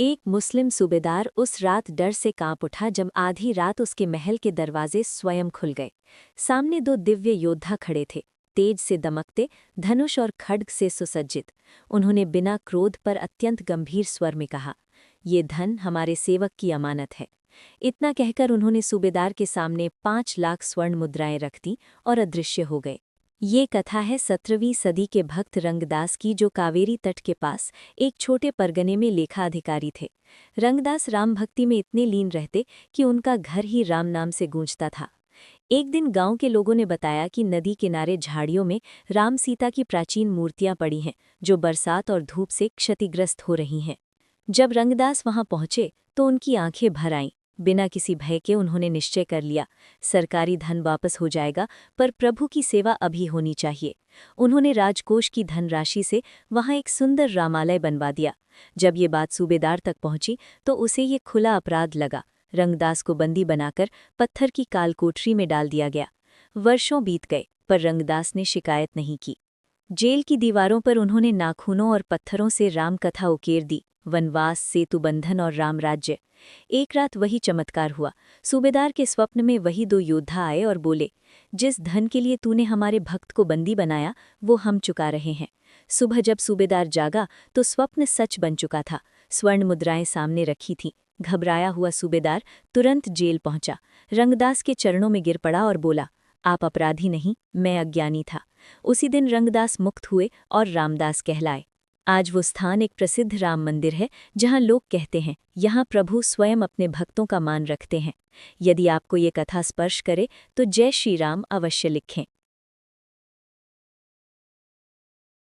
एक मुस्लिम सूबेदार उस रात डर से कांप उठा जब आधी रात उसके महल के दरवाजे स्वयं खुल गए। सामने दो दिव्य योद्धा खड़े थे, तेज से दमकते, धनुष और खड्ग से सुसज्जित। उन्होंने बिना क्रोध पर अत्यंत गंभीर स्वर में कहा, ये धन हमारे सेवक की अमानत है। इतना कहकर उन्होंने सूबेदार के सामने 5 लाख स्वर्ण मुद्राएं रख दी और अदृश्य हो गए। ये कथा है 17वीं सदी के भक्त रंगदास की, जो कावेरी तट के पास एक छोटे परगने में लेखा अधिकारी थे। रंगदास राम भक्ति में इतने लीन रहते कि उनका घर ही राम नाम से गूंजता था। एक दिन गांव के लोगों ने बताया कि नदी किनारे झाड़ियों में राम सीता की प्राचीन मूर्तियां पड़ी हैं, जो बरसात और धूप से क्षतिग्रस्त हो रही हैं। जब रंगदास वहां पहुंचे तो उनकी आंखें भर आईं। बिना किसी भय के उन्होंने निश्चय कर लिया, सरकारी धन वापस हो जाएगा, पर प्रभु की सेवा अभी होनी चाहिए। उन्होंने राजकोष की धनराशि से वहां एक सुंदर रामालय बनवा दिया। जब ये बात सूबेदार तक पहुंची तो उसे ये खुला अपराध लगा। रंगदास को बंदी बनाकर पत्थर की कालकोठरी में डाल दिया गया। वर्षों बीत गए, पर रंगदास ने शिकायत नहीं की। जेल की दीवारों पर उन्होंने नाखूनों और पत्थरों से राम कथा उकेर दी, वनवास, सेतुबंधन और रामराज्य। एक रात वही चमत्कार हुआ। सूबेदार के स्वप्न में वही दो योद्धा आए और बोले, जिस धन के लिए तूने हमारे भक्त को बंदी बनाया, वो हम चुका रहे हैं। सुबह जब सूबेदार जागा तो स्वप्न सच बन चुका था। स्वर्ण मुद्राएं सामने रखी थीं। घबराया हुआ सूबेदार तुरंत जेल पहुंचा, रंगदास के चरणों में गिर पड़ा और बोला, आप अपराधी नहीं, मैं अज्ञानी था। उसी दिन रंगदास मुक्त हुए और रामदास कहलाए। आज वो स्थान एक प्रसिद्ध राम मंदिर है, जहां लोग कहते हैं, यहाँ प्रभु स्वयं अपने भक्तों का मान रखते हैं। यदि आपको ये कथा स्पर्श करे तो जय श्री राम अवश्य लिखें।